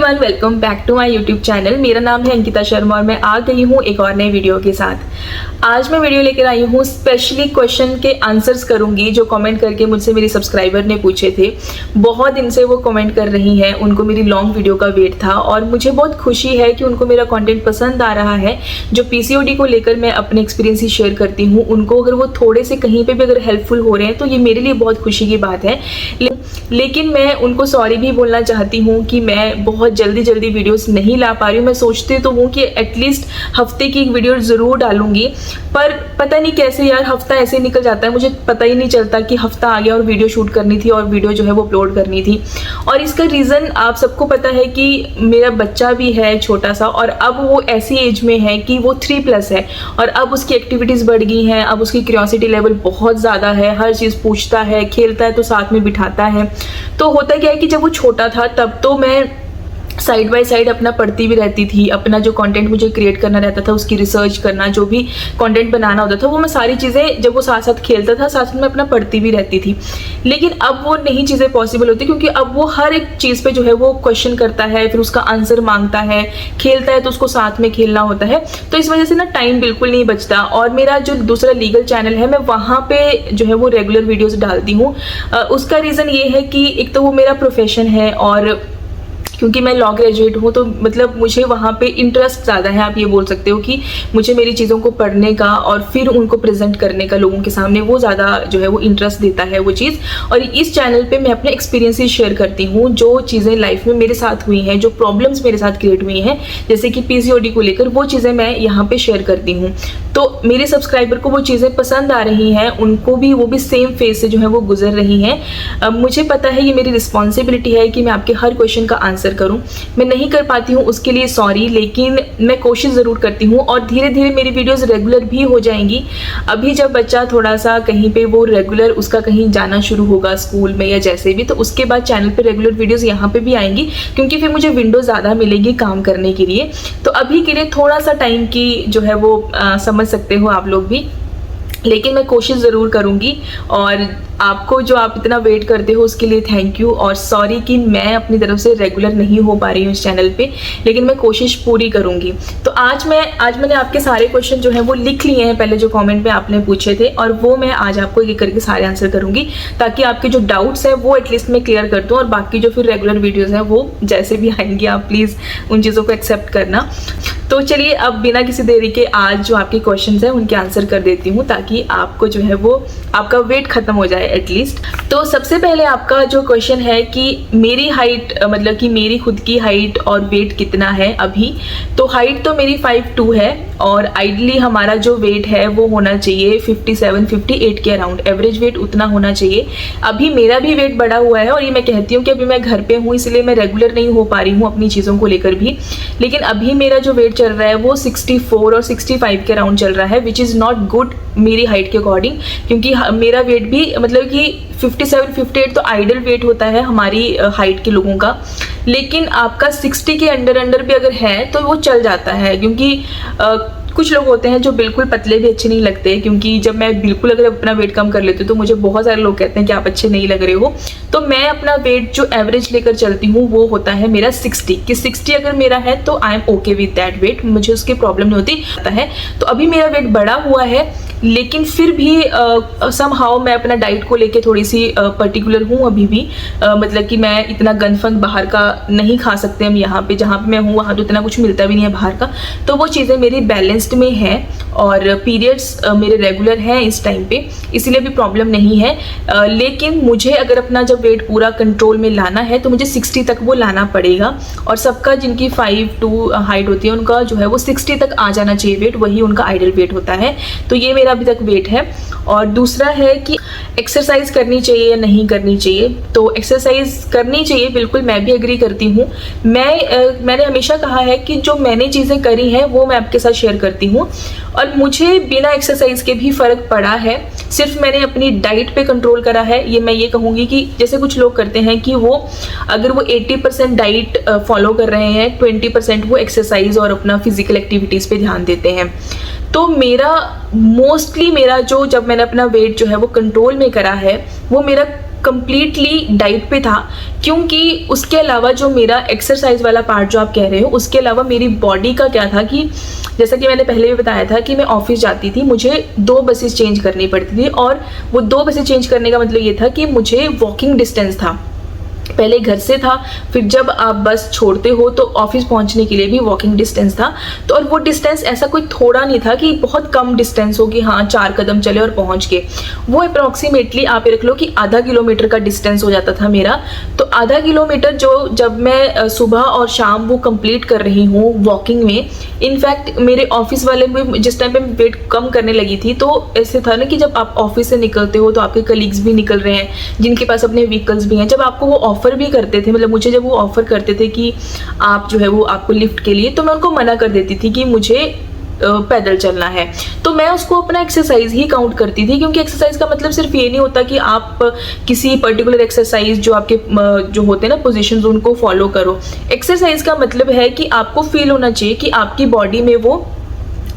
Everyone, welcome back to my YouTube channel. मेरा नाम है अंकिता शर्मा और मैं आ गई हूँ एक और नए वीडियो के साथ। आज मैं वीडियो लेकर आई हूँ, स्पेशली क्वेश्चन के आंसर्स करूंगी जो कमेंट करके मुझसे मेरी सब्सक्राइबर ने पूछे थे। बहुत दिन से वो कमेंट कर रही हैं, उनको मेरी लॉन्ग वीडियो का वेट था और मुझे बहुत खुशी है कि उनको मेरा कंटेंट पसंद आ रहा है। जो पीसीओडी को लेकर मैं अपने एक्सपीरियंस ही शेयर करती हूँ, उनको अगर वो थोड़े से कहीं पर भी अगर हेल्पफुल हो रहे हैं तो ये मेरे लिए बहुत खुशी की बात है। लेकिन मैं उनको सॉरी भी बोलना चाहती हूँ कि मैं बहुत जल्दी वीडियोस नहीं ला पा रही हूँ। मैं सोचती तो हूँ कि एटलीस्ट हफ्ते की एक वीडियो ज़रूर डालूंगी, पर पता नहीं कैसे यार हफ्ता ऐसे निकल जाता है, मुझे पता ही नहीं चलता कि हफ्ता आ गया और वीडियो शूट करनी थी और वीडियो जो है वो अपलोड करनी थी। और इसका रीज़न आप सबको पता है कि मेरा बच्चा भी है छोटा सा और अब वो ऐसी एज में है कि वो 3+ है और अब उसकी एक्टिविटीज़ बढ़ गई हैं। अब उसकी क्यूरियोसिटी लेवल बहुत ज़्यादा है, हर चीज़ पूछता है, खेलता है तो साथ में बिठाता है। तो होता क्या है कि जब वो छोटा था तब तो मैं साइड बाय साइड अपना पढ़ती भी रहती थी। अपना जो कंटेंट मुझे क्रिएट करना रहता था, उसकी रिसर्च करना, जो भी कंटेंट बनाना होता था, वो मैं सारी चीज़ें जब वो साथ साथ खेलता था साथ में अपना पढ़ती भी रहती थी। लेकिन अब वो नहीं चीज़ें पॉसिबल होती क्योंकि अब वो हर एक चीज़ पे जो है वो क्वेश्चन करता है, फिर उसका आंसर मांगता है, खेलता है तो उसको साथ में खेलना होता है। तो इस वजह से ना टाइम बिल्कुल नहीं बचता। और मेरा जो दूसरा लीगल चैनल है, मैं वहाँ पे जो है वो रेगुलर वीडियोज़ डालती हूँ। उसका रीज़न ये है कि एक तो वो मेरा प्रोफेशन है और क्योंकि मैं लॉ ग्रेजुएट हूँ तो मतलब मुझे वहाँ पे इंटरेस्ट ज़्यादा है। आप ये बोल सकते हो कि मुझे मेरी चीज़ों को पढ़ने का और फिर उनको प्रेजेंट करने का लोगों के सामने वो ज़्यादा जो है वो इंटरेस्ट देता है वो चीज़। और इस चैनल पे मैं अपने एक्सपीरियंसेस शेयर करती हूँ, जो चीज़ें लाइफ में मेरे साथ हुई हैं, जो प्रॉब्लम्स मेरे साथ क्रिएट हुई हैं, जैसे कि पीसीओडी को लेकर, वो चीज़ें मैं यहाँ पर शेयर करती हूँ। तो मेरे सब्सक्राइबर को वो चीज़ें पसंद आ रही हैं, उनको भी वो भी सेम फेज से जो है वो गुजर रही हैं। मुझे पता है ये मेरी रिस्पॉन्सिबिलिटी है कि मैं आपके हर क्वेश्चन का आंसर करूं। मैं नहीं कर पाती हूं उसके लिए सॉरी, लेकिन मैं कोशिश ज़रूर करती हूं और धीरे धीरे मेरी वीडियोस रेगुलर भी हो जाएंगी। अभी जब बच्चा थोड़ा सा कहीं पे वो रेगुलर उसका कहीं जाना शुरू होगा स्कूल में या जैसे भी, तो उसके बाद चैनल पे रेगुलर वीडियोस यहाँ पे भी आएंगी क्योंकि फिर मुझे विंडो ज़्यादा मिलेगी काम करने के लिए। तो अभी के लिए थोड़ा सा टाइम की जो है वो समझ सकते हो आप लोग भी, लेकिन मैं कोशिश ज़रूर करूँगी। और आपको जो आप इतना वेट करते हो उसके लिए थैंक यू और सॉरी कि मैं अपनी तरफ से रेगुलर नहीं हो पा रही हूँ इस चैनल पे, लेकिन मैं कोशिश पूरी करूँगी। तो आज मैंने आपके सारे क्वेश्चन जो है वो लिख लिए हैं, पहले जो कमेंट पे आपने पूछे थे, और वो मैं आज आपको एक करके सारे आंसर करूँगी ताकि आपके जो डाउट्स हैं वो एटलीस्ट मैं क्लियर कर दूँ। और बाकी जो फिर रेगुलर वीडियोज़ हैं वो जैसे भी आएंगी आप प्लीज़ उन चीज़ों को एक्सेप्ट करना। तो चलिए अब बिना किसी देरी के आज जो आपके क्वेश्चंस हैं उनके आंसर कर देती हूँ ताकि आपको जो है वो आपका वेट खत्म हो जाए एटलीस्ट। तो सबसे पहले आपका जो क्वेश्चन है कि मेरी हाइट मतलब कि मेरी खुद की हाइट और वेट कितना है अभी। तो हाइट तो मेरी 5'2" है और आइडली हमारा जो वेट है वो होना चाहिए 57-58 के अराउंड, एवरेज वेट उतना होना चाहिए। अभी मेरा भी वेट बढ़ा हुआ है और ये मैं कहती हूँ कि अभी मैं घर पे हूँ इसलिए मैं रेगुलर नहीं हो पा रही हूँ अपनी चीज़ों को लेकर भी, लेकिन अभी मेरा जो वेट चल रहा है वो 64 और 65 के अराउंड चल रहा है, विच इज़ नॉट गुड मेरी हाइट के अकॉर्डिंग। क्योंकि मेरा वेट भी मतलब कि 57-58 तो आइडल वेट होता है हमारी हाइट के लोगों का, लेकिन आपका 60 के अंडर भी अगर है तो वो चल जाता है। क्योंकि कुछ लोग होते हैं जो बिल्कुल पतले भी अच्छे नहीं लगते, क्योंकि जब मैं बिल्कुल अगर अपना वेट कम कर लेती हूँ तो मुझे बहुत सारे लोग कहते हैं कि आप अच्छे नहीं लग रहे हो। तो मैं अपना वेट जो एवरेज लेकर चलती हूँ वो होता है मेरा 60, कि 60 अगर मेरा है तो I am okay with that weight, मुझे उसकी प्रॉब्लम नहीं होती है। तो अभी मेरा वेट बढ़ा हुआ है, लेकिन फिर भी समहाउ मैं अपना डाइट को लेके थोड़ी सी पर्टिकुलर हूँ अभी भी। मतलब कि मैं इतना गनफन बाहर का नहीं खा सकते हम, यहाँ पे जहाँ पे मैं हूँ वहाँ तो इतना कुछ मिलता भी नहीं है बाहर का, तो वो चीज़ें मेरी बैलेंस्ड में है और पीरियड्स मेरे रेगुलर हैं इस टाइम पे, इसीलिए भी प्रॉब्लम नहीं है। लेकिन मुझे अगर अपना जब वेट पूरा कंट्रोल में लाना है तो मुझे 60 तक वो लाना पड़ेगा। और सबका जिनकी 5'2" हाइट होती है उनका जो है वो 60 तक आ जाना चाहिए वेट, वही उनका आइडल वेट होता है। तो ये मेरा अभी तक वेट है। और दूसरा है कि एक्सरसाइज करनी चाहिए या नहीं करनी चाहिए। तो एक्सरसाइज करनी चाहिए, बिल्कुल मैं भी एग्री करती हूँ। मैंने हमेशा कहा है कि जो मैंने चीज़ें करी हैं वो मैं आपके साथ शेयर करती हूँ और मुझे बिना एक्सरसाइज के भी फ़र्क पड़ा है। सिर्फ मैंने अपनी डाइट पे कंट्रोल करा है। ये मैं ये कहूँगी कि जैसे कुछ लोग करते हैं कि वो अगर वो 80% डाइट फॉलो कर रहे हैं, 20% वो एक्सरसाइज और अपना फिजिकल एक्टिविटीज़ पे ध्यान देते हैं। तो मेरा मोस्टली जो जब मैंने अपना वेट जो है वो कंट्रोल में करा है वो मेरा कम्प्लीटली डाइट पे था, क्योंकि उसके अलावा जो मेरा एक्सरसाइज वाला पार्ट जो आप कह रहे हो, उसके अलावा मेरी बॉडी का क्या था कि जैसा कि मैंने पहले भी बताया था कि मैं ऑफिस जाती थी, मुझे 2 बसेस चेंज करनी पड़ती थी, और वो 2 बसेस चेंज करने का मतलब ये था कि मुझे वॉकिंग डिस्टेंस था। पहले घर से था, फिर जब आप बस छोड़ते हो तो ऑफिस पहुंचने के लिए भी वॉकिंग डिस्टेंस था। तो और वो डिस्टेंस ऐसा कोई थोड़ा नहीं था कि बहुत कम डिस्टेंस हो कि हाँ 4 कदम चले और पहुंच गए। वो अप्रॉक्सीमेटली आप ये रख लो कि आधा किलोमीटर का डिस्टेंस हो जाता था मेरा। तो आधा किलोमीटर जो जब मैं सुबह और शाम वो कंप्लीट कर रही हूँ वॉकिंग में, इनफैक्ट मेरे ऑफिस वाले भी जिस टाइम पे वेट कम करने लगी थी, तो ऐसे था ना कि जब आप ऑफिस से निकलते हो तो आपके कलीग्स भी निकल रहे हैं जिनके पास अपने व्हीकल्स भी हैं, जब आपको वो ऑफर भी करते थे, मतलब मुझे जब वो ऑफर करते थे कि आप जो है वो आपको लिफ्ट के लिए, तो मैं उनको मना कर देती थी कि मुझे पैदल चलना है। तो मैं उसको अपना एक्सरसाइज ही काउंट करती थी, क्योंकि एक्सरसाइज का मतलब सिर्फ ये नहीं होता कि आप किसी पर्टिकुलर एक्सरसाइज जो आपके जो होते हैं ना पोजीशंस, उनको फॉलो करो। एक्सरसाइज का मतलब है कि आपको फील होना चाहिए कि आपकी बॉडी में वो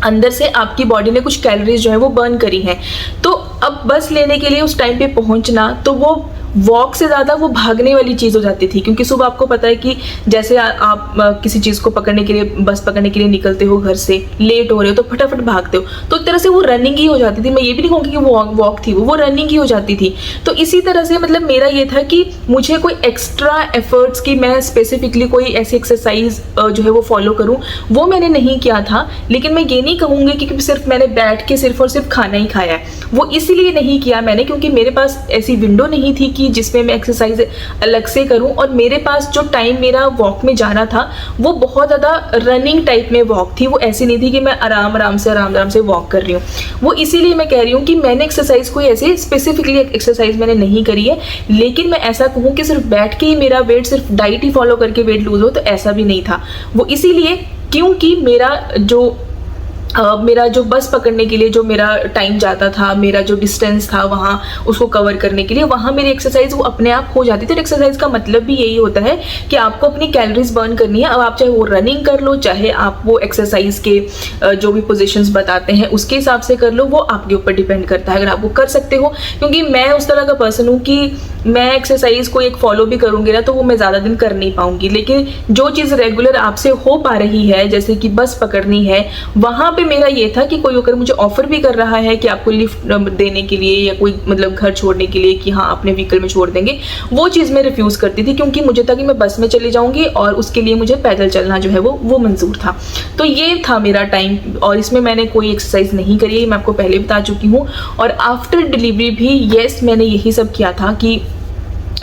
अंदर से आपकी बॉडी ने कुछ कैलोरीज जो है वो बर्न करी हैं। तो अब बस लेने के लिए उस टाइम पे पहुंचना, तो वो वॉक से ज़्यादा वो भागने वाली चीज़ हो जाती थी, क्योंकि सुबह आपको पता है कि जैसे आप किसी चीज़ को पकड़ने के लिए, बस पकड़ने के लिए निकलते हो घर से, लेट हो रहे हो तो फटाफट भागते हो, तो एक तरह से वो रनिंग ही हो जाती थी। मैं ये भी नहीं कहूँगी कि वो वॉक थी, वो रनिंग ही हो जाती थी। तो इसी तरह से मतलब मेरा ये था कि मुझे कोई एक्स्ट्रा एफर्ट्स की मैं स्पेसिफिकली कोई ऐसी एक्सरसाइज जो है वो फॉलो करूँ, वो मैंने नहीं किया था। लेकिन मैं ये नहीं कहूँगी कि सिर्फ मैंने बैठ के सिर्फ और सिर्फ खाना ही खाया है, वो इसीलिए नहीं किया मैंने क्योंकि मेरे पास ऐसी विंडो नहीं थी कि जिसमें मैं एक्सरसाइज अलग से करूं। और मेरे पास जो टाइम मेरा वॉक में जाना था वो बहुत ज़्यादा रनिंग टाइप में वॉक थी, वो ऐसी नहीं थी कि मैं आराम से वॉक कर रही हूँ। वो इसीलिए मैं कह रही हूँ कि मैंने एक्सरसाइज कोई ऐसे स्पेसिफिकली एक्सरसाइज मैंने नहीं करी है। लेकिन मैं ऐसा कहूँ कि सिर्फ बैठ के ही मेरा वेट, सिर्फ डाइट ही फॉलो करके वेट लूज हो, तो ऐसा भी नहीं था। वो इसीलिए क्योंकि मेरा जो बस पकड़ने के लिए जो मेरा टाइम जाता था, मेरा जो डिस्टेंस था वहाँ उसको कवर करने के लिए, वहाँ मेरी एक्सरसाइज वो अपने आप हो जाती थी। एक्सरसाइज का मतलब भी यही होता है कि आपको अपनी कैलोरीज बर्न करनी है। अब आप चाहे वो रनिंग कर लो, चाहे आप वो एक्सरसाइज के जो भी पोजीशंस बताते हैं उसके हिसाब से कर लो, वो आपके ऊपर डिपेंड करता है अगर आप वो कर सकते हो। क्योंकि मैं उस तरह का पर्सन हूँ कि मैं एक्सरसाइज को एक फॉलो भी करूँगी ना तो वो मैं ज़्यादा दिन कर नहीं पाऊँगी। लेकिन जो चीज़ रेगुलर आपसे हो पा रही है, जैसे कि बस पकड़नी है, वहाँ पे मेरा ये था कि कोई अगर मुझे ऑफर भी कर रहा है कि आपको लिफ्ट देने के लिए या कोई मतलब घर छोड़ने के लिए कि हाँ अपने व्हीकल में छोड़ देंगे, वो चीज़ मैं रिफ्यूज़ करती थी, क्योंकि मुझे था कि मैं बस में चली जाऊँगी और उसके लिए मुझे पैदल चलना जो है वो मंजूर था। तो ये था मेरा टाइम, और इसमें मैंने कोई एक्सरसाइज नहीं करी है, मैं आपको पहले बता चुकी हूँ। और आफ्टर डिलीवरी भी येस मैंने यही सब किया था कि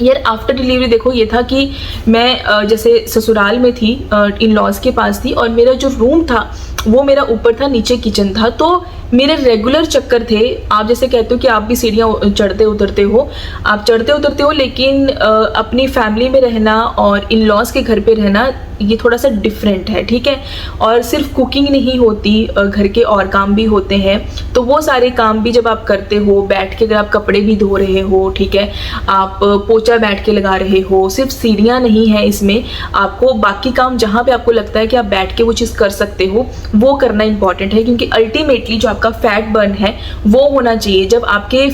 यार आफ्टर डिलीवरी देखो ये था कि मैं जैसे ससुराल में थी, इन लॉज के पास थी, और मेरा जो रूम था वो मेरा ऊपर था, नीचे किचन था। तो मेरे रेगुलर चक्कर थे। आप जैसे कहते हो कि आप भी सीढ़ियाँ चढ़ते उतरते हो, आप चढ़ते उतरते हो, लेकिन अपनी फैमिली में रहना और इन लॉज के घर पे रहना ये थोड़ा सा डिफरेंट है, ठीक है। और सिर्फ कुकिंग नहीं होती, घर के और काम भी होते हैं। तो वो सारे काम भी जब आप करते हो बैठ के, अगर आप कपड़े भी धो रहे हो, ठीक है, आप पोछा बैठ के लगा रहे हो, सिर्फ सीढ़ियाँ नहीं है इसमें, आपको बाकी काम जहाँ पे आपको लगता है कि आप बैठ के वो चीज़ कर सकते हो वो करना इंपॉर्टेंट है। क्योंकि अल्टीमेटली जो आपका फैट बर्न है वो होना चाहिए। जब आपके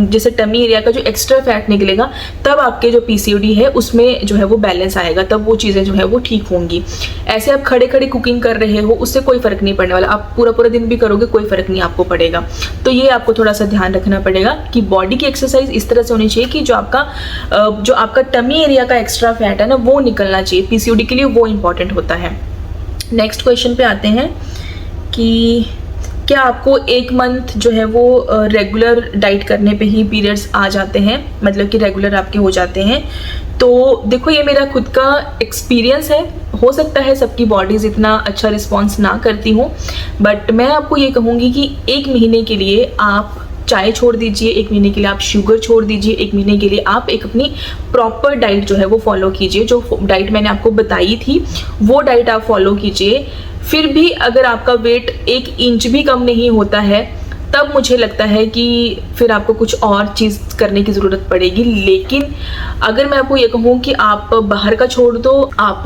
जैसे टमी एरिया का जो एक्स्ट्रा फैट निकलेगा, तब आपके जो पीसीओडी है उसमें जो है वो बैलेंस आएगा, तब वो चीज़ें जो है वो ठीक होंगी। ऐसे आप खड़े खड़े कुकिंग कर रहे हो, उससे कोई फर्क नहीं पड़ने वाला। आप पूरा पूरा दिन भी करोगे, कोई फर्क नहीं आपको पड़ेगा। तो ये आपको थोड़ा सा ध्यान रखना पड़ेगा कि बॉडी की एक्सरसाइज इस तरह से होनी चाहिए कि जो आपका टमी एरिया का एक्स्ट्रा फैट है ना वो निकलना चाहिए। पीसीओडी के लिए वो इंपॉर्टेंट होता है। नेक्स्ट क्वेश्चन पे आते हैं कि क्या आपको 1 मंथ जो है वो रेगुलर डाइट करने पे ही पीरियड्स आ जाते हैं, मतलब कि रेगुलर आपके हो जाते हैं? तो देखो ये मेरा खुद का एक्सपीरियंस है, हो सकता है सबकी बॉडीज़ इतना अच्छा रिस्पॉन्स ना करती हों, बट मैं आपको ये कहूँगी कि 1 महीने के लिए आप चाय छोड़ दीजिए, 1 महीने के लिए आप शुगर छोड़ दीजिए, 1 महीने के लिए आप एक अपनी प्रॉपर डाइट जो है वो फॉलो कीजिए। जो डाइट मैंने आपको बताई थी वो डाइट आप फॉलो कीजिए। फिर भी अगर आपका वेट 1 इंच भी कम नहीं होता है, तब मुझे लगता है कि फिर आपको कुछ और चीज़ करने की ज़रूरत पड़ेगी। लेकिन अगर मैं आपको ये कहूँ कि आप बाहर का छोड़ दो, आप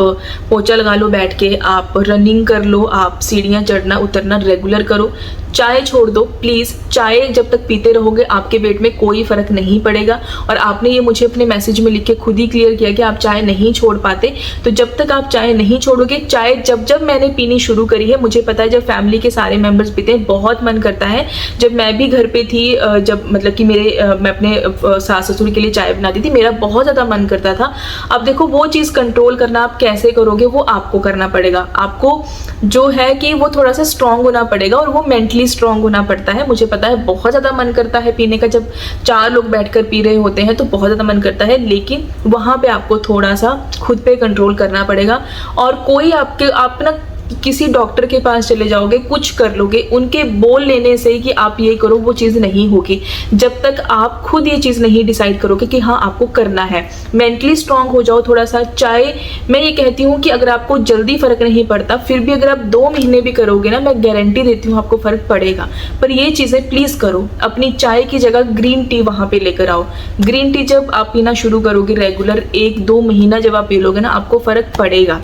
पोछा लगा लो बैठ के, आप रनिंग कर लो, आप सीढ़ियाँ चढ़ना उतरना रेगुलर करो, चाय छोड़ दो प्लीज़। चाय जब तक पीते रहोगे आपके वेट में कोई फ़र्क नहीं पड़ेगा। और आपने ये मुझे अपने मैसेज में लिख के खुद ही क्लियर किया कि आप चाय नहीं छोड़ पाते। तो जब तक आप चाय नहीं छोड़ोगे, चाय जब मैंने पीनी शुरू करी है, मुझे पता है जब फैमिली के सारे मेंबर्स पीते हैं बहुत मन करता है। जब मैं भी घर पे थी, जब मतलब कि मैं अपने सास ससुर के लिए चाय बनाती थी, मेरा बहुत ज़्यादा मन करता था। अब देखो वो चीज़ कंट्रोल करना आप कैसे करोगे, वो आपको करना पड़ेगा। आपको जो है कि वो थोड़ा सा स्ट्रांग होना पड़ेगा और वो मेंटली स्ट्रांग होना पड़ता है। मुझे पता है बहुत ज़्यादा मन करता है पीने का, जब 4 लोग बैठकर पी रहे होते हैं तो बहुत ज़्यादा मन करता है, लेकिन वहाँ पे आपको थोड़ा सा खुद पे कंट्रोल करना पड़ेगा। और कोई आप ना किसी डॉक्टर के पास चले जाओगे, कुछ कर लोगे, उनके बोल लेने से कि आप ये करो, वो चीज़ नहीं होगी जब तक आप खुद ये चीज़ नहीं डिसाइड करोगे कि हाँ आपको करना है। मेंटली स्ट्रांग हो जाओ थोड़ा सा। चाहे मैं ये कहती हूँ कि अगर आपको जल्दी फ़र्क नहीं पड़ता, फिर भी अगर आप 2 महीने भी करोगे ना, मैं गारंटी देती हूँ आपको फ़र्क पड़ेगा। पर ये चीज़ें प्लीज़ करो, अपनी चाय की जगह ग्रीन टी वहाँ पर लेकर आओ। ग्रीन टी जब आप पीना शुरू करोगे रेगुलर, 1-2 महीना जब आप पी लोगे ना, आपको फ़र्क पड़ेगा।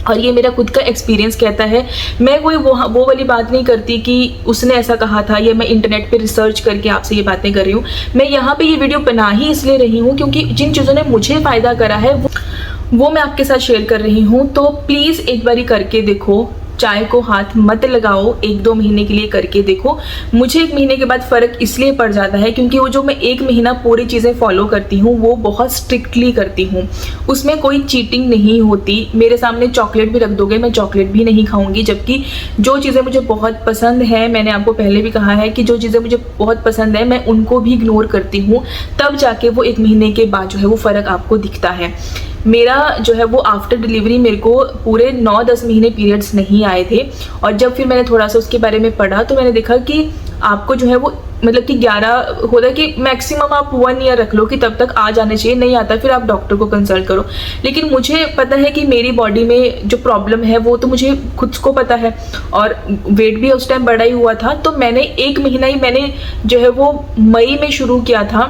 और ये मेरा खुद का एक्सपीरियंस कहता है। मैं कोई वो वाली बात नहीं करती कि उसने ऐसा कहा था, या मैं इंटरनेट पे रिसर्च करके आपसे ये बातें कर रही हूँ। मैं यहाँ पे ये वीडियो बना ही इसलिए रही हूँ क्योंकि जिन चीज़ों ने मुझे फ़ायदा करा है वो मैं आपके साथ शेयर कर रही हूँ। तो प्लीज़ एक बारी करके देखो, चाय को हाथ मत लगाओ, 1-2 महीने के लिए करके देखो। मुझे 1 महीने के बाद फ़र्क इसलिए पड़ जाता है क्योंकि वो जो मैं 1 महीना पूरी चीज़ें फॉलो करती हूँ वो बहुत स्ट्रिक्टली करती हूँ, उसमें कोई चीटिंग नहीं होती। मेरे सामने चॉकलेट भी रख दोगे, मैं चॉकलेट भी नहीं खाऊंगी। जबकि जो चीज़ें मुझे बहुत पसंद है, मैंने आपको पहले भी कहा है कि जो चीज़ें मुझे बहुत पसंद है मैं उनको भी इग्नोर करती हूँ। तब जाके वो 1 महीने के बाद जो है वो फ़र्क आपको दिखता है। मेरा जो है वो आफ्टर डिलीवरी मेरे को पूरे 9-10 महीने पीरियड्स नहीं आए थे। और जब फिर मैंने थोड़ा सा उसके बारे में पढ़ा तो मैंने देखा कि आपको जो है वो मतलब कि 11 होता है कि मैक्सिमम आप 1 ईयर रख लो कि तब तक आ जाने चाहिए, नहीं आता फिर आप डॉक्टर को कंसल्ट करो। लेकिन मुझे पता है कि मेरी बॉडी में जो प्रॉब्लम है वो तो मुझे खुद को पता है, और वेट भी उस टाइम बड़ा ही हुआ था। तो मैंने 1 महीना ही मैंने जो है वो मई में शुरू किया था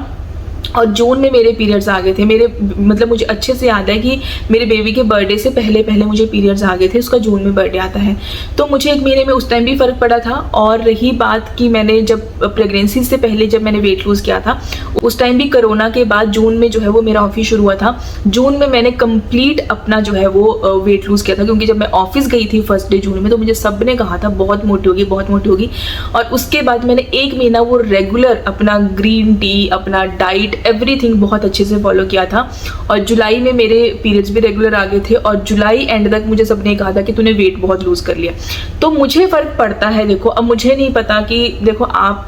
और जून में मेरे पीरियड्स आ गए थे। मेरे मतलब मुझे अच्छे से याद है कि मेरे बेबी के बर्थडे से पहले मुझे पीरियड्स आ गए थे, उसका जून में बर्थडे आता है। तो मुझे 1 महीने में उस टाइम भी फ़र्क पड़ा था। और रही बात कि मैंने जब प्रेगनेंसी से पहले जब मैंने वेट लूज़ किया था, उस टाइम भी कोरोना के बाद जून में जो है वो मेरा ऑफिस शुरू हुआ था। जून में मैंने कंप्लीट अपना जो है वो वेट लूज़ किया था, क्योंकि जब मैं ऑफिस गई थी फर्स्ट डे जून में तो मुझे सब ने कहा था बहुत मोटी होगी बहुत मोटी होगी। और उसके बाद मैंने 1 महीना वो रेगुलर अपना ग्रीन टी, अपना डाइट, एवरीथिंग बहुत अच्छे से फॉलो किया था। और जुलाई में मेरे पीरियड्स भी रेगुलर आ गए थे और जुलाई एंड तक मुझे सबने कहा था कि तूने वेट बहुत लूज़ कर लिया। तो मुझे फ़र्क पड़ता है। देखो अब मुझे नहीं पता कि देखो आप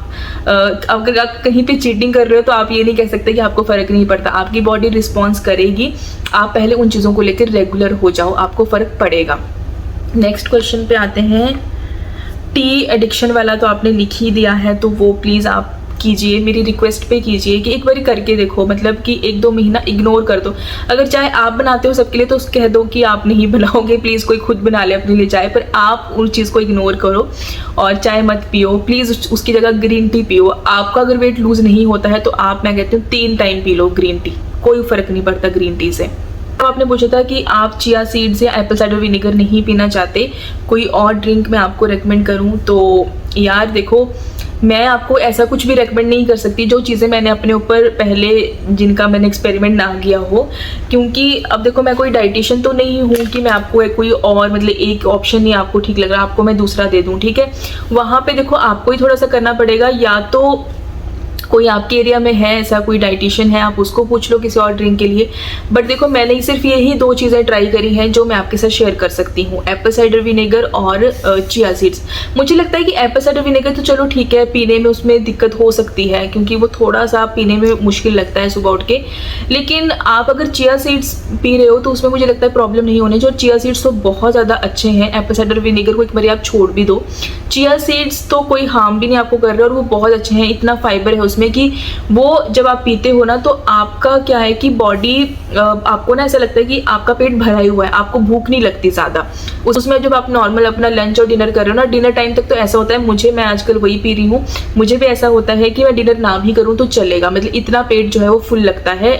अगर आप कहीं पे चीटिंग कर रहे हो तो आप ये नहीं कह सकते कि आपको फ़र्क नहीं पड़ता। आपकी बॉडी रिस्पॉन्स करेगी। आप पहले उन चीज़ों को लेकर रेगुलर हो जाओ, आपको फ़र्क पड़ेगा। नेक्स्ट क्वेश्चन पे आते हैं। टी एडिक्शन वाला तो आपने लिख ही दिया है, तो वो प्लीज़ आप कीजिए, मेरी रिक्वेस्ट पे कीजिए कि एक बार करके देखो। मतलब कि 1-2 महीना इग्नोर कर दो। अगर चाय आप बनाते हो सबके लिए तो कह दो कि आप नहीं बनाओगे, प्लीज़ कोई खुद बना ले अपने लिए चाय, पर आप उस चीज़ को इग्नोर करो और चाय मत पियो प्लीज़। उसकी जगह ग्रीन टी पियो। आपका अगर वेट लूज़ नहीं होता है तो आप, मैं कहती हूँ 3 time P low green tea, कोई फ़र्क नहीं पड़ता ग्रीन टी से। तो आपने पूछा था कि आप चिया सीड्स या एप्पल साइडर विनेगर नहीं पीना चाहते, कोई और ड्रिंक मैं आपको रेकमेंड करूं। तो यार देखो, मैं आपको ऐसा कुछ भी रेकमेंड नहीं कर सकती जो चीज़ें मैंने अपने ऊपर पहले जिनका मैंने एक्सपेरिमेंट ना किया हो, क्योंकि अब देखो मैं कोई डाइटिशियन तो नहीं हूँ कि मैं आपको कोई और मतलब एक ऑप्शन नहीं आपको ठीक लग रहा आपको मैं दूसरा दे दूँ, ठीक है। वहाँ पे देखो आपको ही थोड़ा सा करना पड़ेगा। या तो कोई आपके एरिया में है ऐसा कोई डाइटिशियन है, आप उसको पूछ लो किसी और ड्रिंक के लिए। बट देखो मैंने सिर्फ यही 2 चीज़ें ट्राई करी हैं जो मैं आपके साथ शेयर कर सकती हूँ, एप्पल साइडर विनेगर और चिया सीड्स। मुझे लगता है कि एप्पल साइडर विनेगर तो चलो ठीक है, पीने में उसमें दिक्कत हो सकती है क्योंकि वो थोड़ा सा पीने में मुश्किल लगता है सुबह उठ के। लेकिन आप अगर चिया सीड्स पी रहे हो तो उसमें मुझे लगता है प्रॉब्लम नहीं होने। जो चिया सीड्स तो बहुत ज़्यादा अच्छे हैं। एप्पल साइडर विनेगर को एक बार आप छोड़ भी दो, चिया सीड्स तो कोई हार्म भी नहीं आपको कर रहे और वो बहुत अच्छे हैं। इतना फाइबर है उसमें जिसमें कि वो जब आप पीते हो ना तो आपका क्या है कि बॉडी आपको ना ऐसा लगता है कि आपका पेट भरा ही हुआ है, आपको भूख नहीं लगती ज़्यादा। उसमें जब आप नॉर्मल अपना लंच और डिनर कर रहे हो ना, डिनर टाइम तक तो ऐसा होता है, मैं आजकल वही पी रही हूँ, मुझे भी ऐसा होता है कि मैं डिनर ना भी करूँ तो चलेगा, मतलब इतना पेट जो है वो फुल लगता है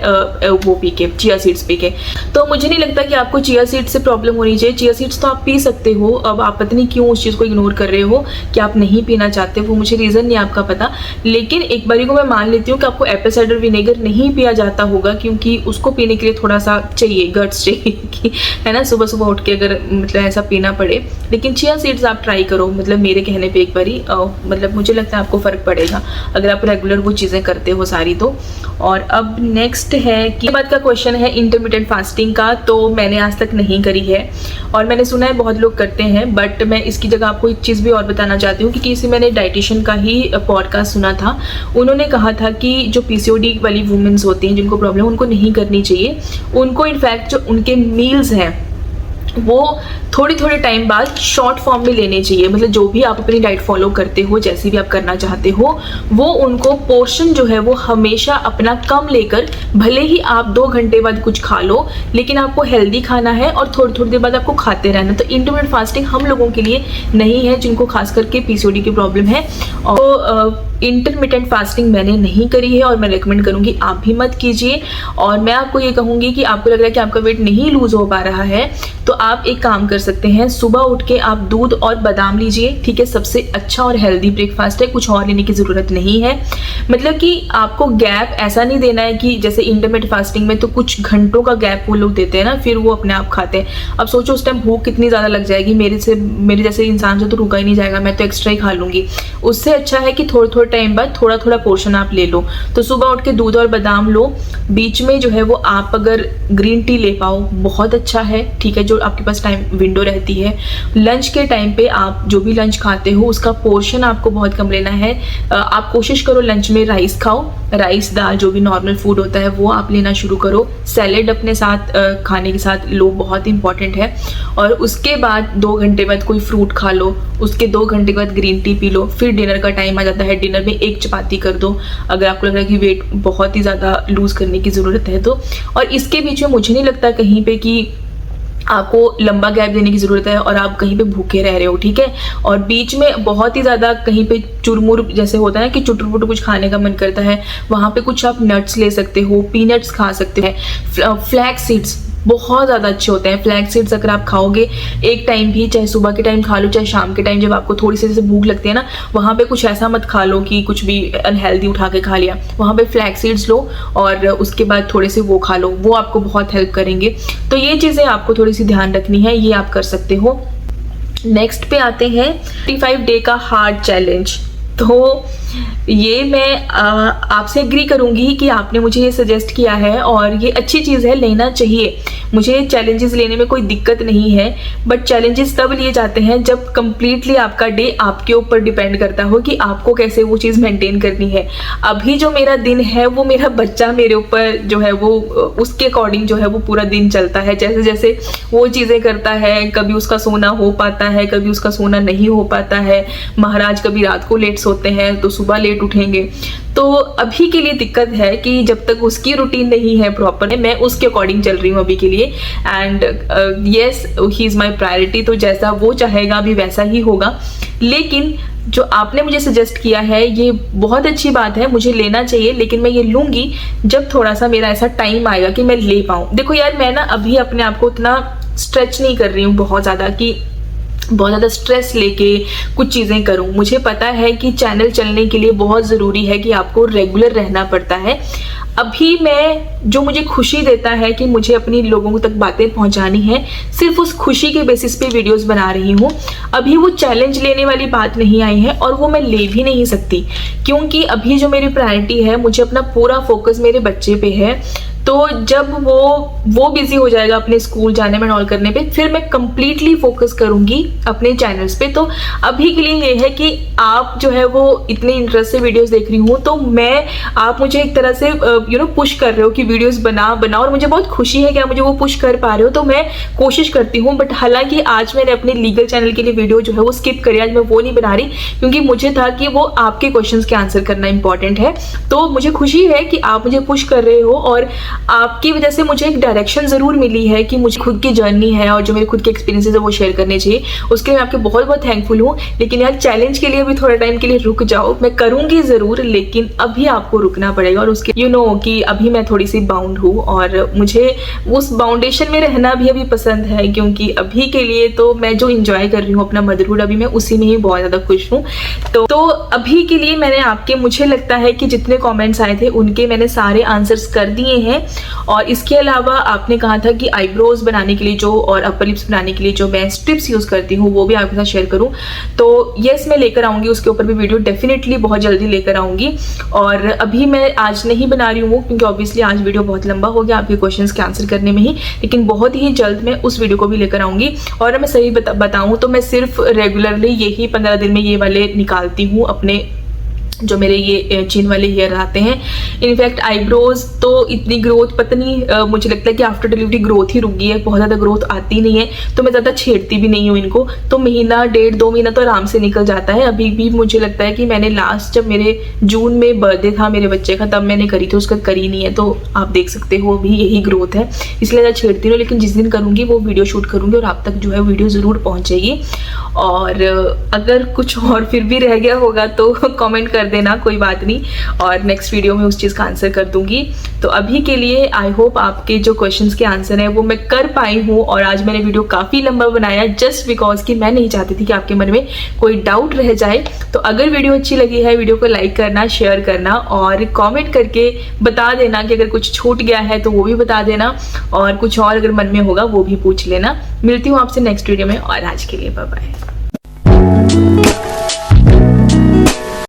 वो पी के, चिया सीड्स पी के। तो मुझे नहीं लगता कि आपको चिया सीड्स से प्रॉब्लम होनी चाहिए। चिया सीड्स तो आप पी सकते हो, अब आप पता नहीं क्यों उस चीज़ को इग्नोर कर रहे हो कि आप नहीं पीना चाहते, वो मुझे रीज़न नहीं आपका पता। लेकिन एक बारी को मैं मान लेती हूँ कि आपको एप्पल साइडर विनेगर नहीं पिया जाता होगा, क्योंकि उसको पीने के लिए थोड़ा सा चाहिए, गट्स चाहिए कि है ना, सुबह सुबह उठ के अगर मतलब ऐसा पीना पड़े। लेकिन चिया सीड्स आप ट्राई करो, मतलब मेरे कहने पे एक बारी, मतलब मुझे लगता है आपको फ़र्क पड़ेगा अगर आप रेगुलर वो चीज़ें करते हो सारी तो। और अब नेक्स्ट है कि बात का क्वेश्चन है इंटरमिटेंट फास्टिंग का, तो मैंने आज तक नहीं करी है और मैंने सुना है बहुत लोग करते हैं, बट मैं इसकी जगह आपको एक चीज़ भी और बताना चाहती हूँ कि किसी मैंने डाइटिशियन का ही पॉडकास्ट सुना था, उन्होंने कहा था कि जो पीसीओडी वाली वुमेन्स होती हैं जिनको प्रॉब्लम, उनको नहीं करनी चाहिए। उनको इनफैक्ट जो उनके मील्स हैं वो थोड़ी थोड़े टाइम बाद शॉर्ट फॉर्म में लेने चाहिए, मतलब जो भी आप अपनी डाइट फॉलो करते हो, जैसी भी आप करना चाहते हो, वो उनको पोर्शन जो है वो हमेशा अपना कम लेकर, भले ही आप 2 घंटे बाद कुछ खा लो, लेकिन आपको हेल्दी खाना है और थोड़ी थोड़ी देर बाद आपको खाते रहना। तो इंटरमिटेंट फास्टिंग हम लोगों के लिए नहीं है जिनको खास करके पीसीओडी की प्रॉब्लम है। और इंटरमिटेंट फास्टिंग मैंने नहीं करी है और मैं रेकमेंड करूँगी आप भी मत कीजिए। और मैं आपको ये कहूँगी कि आपको लग रहा है कि आपका वेट नहीं लूज़ हो पा रहा है, तो आप एक काम कर सकते हैं, सुबह उठ के आप दूध और बादाम लीजिए, ठीक है, सबसे अच्छा और हेल्दी ब्रेकफास्ट है, कुछ और लेने की ज़रूरत नहीं है। मतलब कि आपको गैप ऐसा नहीं देना है कि जैसे इंटरमिटेंट फास्टिंग में तो कुछ घंटों का गैप वो लोग देते हैं ना, फिर वो अपने आप खाते हैं। अब सोचो उस टाइम भूख कितनी ज़्यादा लग जाएगी, मेरे जैसे इंसान से तो रुका ही नहीं जाएगा, मैं तो एक्स्ट्रा ही खा लूँगी। उससे अच्छा है कि थोड़े थोड़े टाइम बाद थोड़ा थोड़ा पोर्शन आप ले लो। तो सुबह उठ के दूध और बादाम लो, बीच में जो है वो आप अगर ग्रीन टी ले पाओ बहुत अच्छा है, ठीक है, जो आपके पास टाइम विंडो रहती है। लंच के टाइम पे आप जो भी लंच खाते हो उसका पोर्शन आपको बहुत कम लेना है। आप कोशिश करो लंच में राइस खाओ, राइस दाल जो भी नॉर्मल फूड होता है वो आप लेना शुरू करो। सैलेड अपने साथ खाने के साथ लो, बहुत इंपॉर्टेंट है। और उसके बाद 2 घंटे बाद कोई फ्रूट खा लो, उसके 2 घंटे बाद ग्रीन टी पी लो। फिर डिनर का टाइम आ जाता है, डिनर में 1 चपाती कर दो अगर आपको लग रहा है कि वेट बहुत ही ज़्यादा लूज़ करने की ज़रूरत है तो। और इसके बीच में मुझे नहीं लगता कहीं पे कि आपको लंबा गैप देने की ज़रूरत है और आप कहीं पे भूखे रह रहे हो, ठीक है। और बीच में बहुत ही ज़्यादा कहीं पे चुरमुर जैसे होता है ना कि चुटर पुटर कुछ खाने का मन करता है, वहाँ पे कुछ आप नट्स ले सकते हो, पीनट्स खा सकते हैं। फ्लैक्स सीड्स बहुत ज़्यादा अच्छे होते हैं। फ्लैक्स सीड्स अगर आप खाओगे एक टाइम भी, चाहे सुबह के टाइम खा लो चाहे शाम के टाइम, जब आपको थोड़ी सी जैसे भूख लगती है ना, वहाँ पे कुछ ऐसा मत खा लो कि कुछ भी अनहेल्दी उठा के खा लिया। वहाँ पे फ्लैक्स सीड्स लो और उसके बाद थोड़े से वो खा लो, वो आपको बहुत हेल्प करेंगे। तो ये चीज़ें आपको थोड़ी सी ध्यान रखनी है, ये आप कर सकते हो। नेक्स्ट पे आते हैं 35 डे का हार्ड चैलेंज। तो ये मैं आपसे एग्री करूँगी कि आपने मुझे ये सजेस्ट किया है और ये अच्छी चीज़ है, लेना चाहिए। मुझे चैलेंजेस लेने में कोई दिक्कत नहीं है, बट चैलेंजेस तब लिए जाते हैं जब कम्प्लीटली आपका डे आपके ऊपर डिपेंड करता हो कि आपको कैसे वो चीज़ मेंटेन करनी है। अभी जो मेरा दिन है वो मेरा बच्चा मेरे ऊपर जो है वो उसके अकॉर्डिंग जो है वो पूरा दिन चलता है। जैसे जैसे वो चीज़ें करता है, कभी उसका सोना हो पाता है, कभी उसका सोना नहीं हो पाता है। महाराज कभी रात को लेट सोते हैं तो सुबह लेट उठेंगे। तो अभी के लिए दिक्कत है कि जब तक उसकी रूटीन नहीं है प्रॉपर, मैं उसके अकॉर्डिंग चल रही हूँ अभी के लिए। And yes, he is my priority, तो जैसा वो चाहेगा अभी वैसा ही होगा। लेकिन जो आपने मुझे सजेस्ट किया है ये बहुत अच्छी बात है, मुझे लेना चाहिए, लेकिन मैं ये लूँगी जब थोड़ा सा मेरा ऐसा टाइम आएगा कि मैं ले पाऊँ। देखो यार, मैं ना अभी अपने आप को उतना स्ट्रेच नहीं कर रही हूँ बहुत ज़्यादा कि बहुत ज़्यादा स्ट्रेस लेके कुछ चीज़ें करूं। मुझे पता है कि चैनल चलने के लिए बहुत ज़रूरी है कि आपको रेगुलर रहना पड़ता है। अभी मैं जो मुझे खुशी देता है कि मुझे अपनी लोगों तक बातें पहुंचानी है, सिर्फ उस खुशी के बेसिस पे वीडियोस बना रही हूँ। अभी वो चैलेंज लेने वाली बात नहीं आई है और वो मैं ले भी नहीं सकती, क्योंकि अभी जो मेरी प्रायोरिटी है, मुझे अपना पूरा फोकस मेरे बच्चे पे है। तो जब वो बिजी हो जाएगा अपने स्कूल जाने में ऑल करने पे, फिर मैं कंप्लीटली फोकस करूंगी अपने चैनल्स पे। तो अभी के लिए ये है कि आप जो है वो इतने इंटरेस्ट से वीडियोस देख रही हूँ, तो आप मुझे एक तरह से पुश कर रहे हो कि वीडियोस बना और मुझे बहुत खुशी है कि आप मुझे वो पुश कर पा रहे हो, तो मैं कोशिश करती हूँ। बट हालांकि आज मैंने अपने लीगल चैनल के लिए वीडियो जो है वो स्किप करी, आज मैं वो नहीं बना रही, क्योंकि मुझे था कि वो आपके क्वेश्चंस के आंसर करना इंपॉर्टेंट है। तो मुझे खुशी है कि आप मुझे पुश कर रहे हो और आपकी वजह से मुझे एक डायरेक्शन जरूर मिली है कि मुझे खुद की जर्नी है और जो मेरे खुद के एक्सपीरियंसेस है वो शेयर करने चाहिए। उसके लिए मैं आपके बहुत बहुत थैंकफुल हूँ। लेकिन यार चैलेंज के लिए भी थोड़ा टाइम के लिए रुक जाओ, मैं करूंगी जरूर, लेकिन अभी आपको रुकना पड़ेगा। और उसके कि अभी मैं थोड़ी सी बाउंड हूँ और मुझे उस बाउंडेशन में रहना भी अभी पसंद है, क्योंकि अभी के लिए तो मैं जो इंजॉय कर रही हूँ अपना मदरहुड, अभी मैं उसी में ही बहुत ज़्यादा खुश हूँ। तो अभी के लिए मैंने आपके, मुझे लगता है कि जितने कमेंट्स आए थे उनके मैंने सारे आंसर्स कर दिए हैं। और इसके अलावा आपने कहा था कि आईब्रोज बनाने के लिए जो और अपर लिप्स बनाने के लिए जो मैं स्ट्रिप्स यूज़ करती हूँ वो भी आपके साथ शेयर करूँ, तो यस मैं लेकर आऊँगी, उसके ऊपर भी वीडियो डेफिनेटली बहुत जल्दी लेकर आऊँगी। और अभी मैं आज नहीं बना रही हूँ क्योंकि ऑब्वियसली आज वीडियो बहुत लंबा हो गया आपके क्वेश्चंस के आंसर करने में ही, लेकिन बहुत ही जल्द मैं उस वीडियो को भी लेकर आऊँगी। और मैं सही बताऊँ तो मैं सिर्फ रेगुलरली यही 15 दिन में ये वाले निकालती हूँ अपने, जो मेरे ये चिन वाले हेयर आते हैं। इनफैक्ट आईब्रोज तो इतनी ग्रोथ पता नहीं, मुझे लगता है कि आफ्टर डिलीवरी ग्रोथ ही रुक गई है, बहुत ज़्यादा ग्रोथ आती नहीं है, तो मैं ज़्यादा छेड़ती भी नहीं हूँ इनको। तो महीना 1.5-2 महीना तो आराम से निकल जाता है। अभी भी मुझे लगता है कि मैंने लास्ट जब मेरे जून में बर्थडे था मेरे बच्चे का, तब मैंने करी थी, उसका करी नहीं है। तो आप देख सकते हो भी यही ग्रोथ है, इसलिए ज़्यादा छेड़ती हूँ। लेकिन जिस दिन करूँगी वो वीडियो शूट करूँगी और आप तक जो है वीडियो ज़रूर पहुँचेगी। और अगर कुछ और फिर भी रह गया होगा तो कमेंट कर देना, कोई बात नहीं, और नेक्स्ट वीडियो में उस चीज़ का आंसर कर दूंगी। तो अभी के लिए आई होप आपके जो क्वेश्चंस के आंसर है वो मैं कर पाई हूँ। और आज मैंने वीडियो काफ़ी लंबा बनाया जस्ट बिकॉज कि मैं नहीं चाहती थी कि आपके मन में कोई डाउट रह जाए। तो अगर वीडियो अच्छी लगी है, वीडियो को लाइक करना, शेयर करना और कॉमेंट करके बता देना कि अगर कुछ छूट गया है तो वो भी बता देना, और कुछ और अगर मन में होगा वो भी पूछ लेना। मिलती हूँ आपसे नेक्स्ट वीडियो में, और आज के लिए बाय बाय।